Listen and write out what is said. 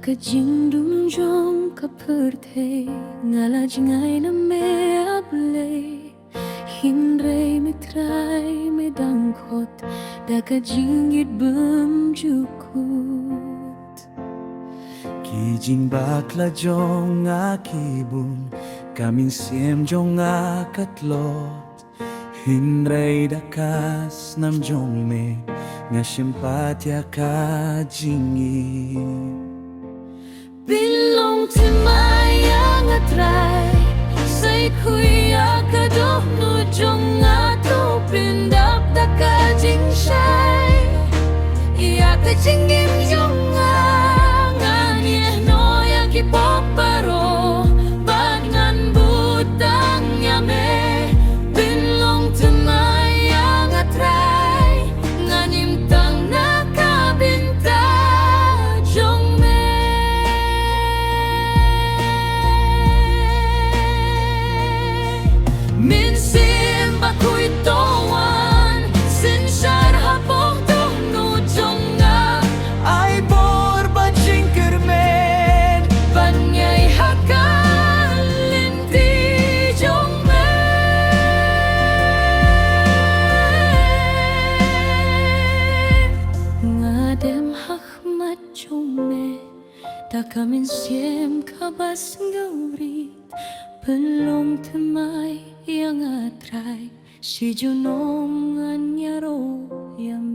Nakajindum jong kaperte ngalajingay na me able hindray mitray medangkot dakajingit bemjukut Kijing bakla jong akibun kamin siem jong akatlot hindray dakas nam jong me nga simpatya ka jingit Bilong timayang atray say kuya kadoh no jong ato pindap dakajing shay iya kajingim jong ngani no yakipoparo banan butang yame Bilong timayang atray nganim tang nakabinta jong me Minsim bakuy towan Sinsyar hapong tungno jonga ay bor bajing kermen Banyay hakalinti jongme Ngadem hakmat jongme Takamin siem kabas ngawrit Belum temai yang atrai si junom nganyaro yang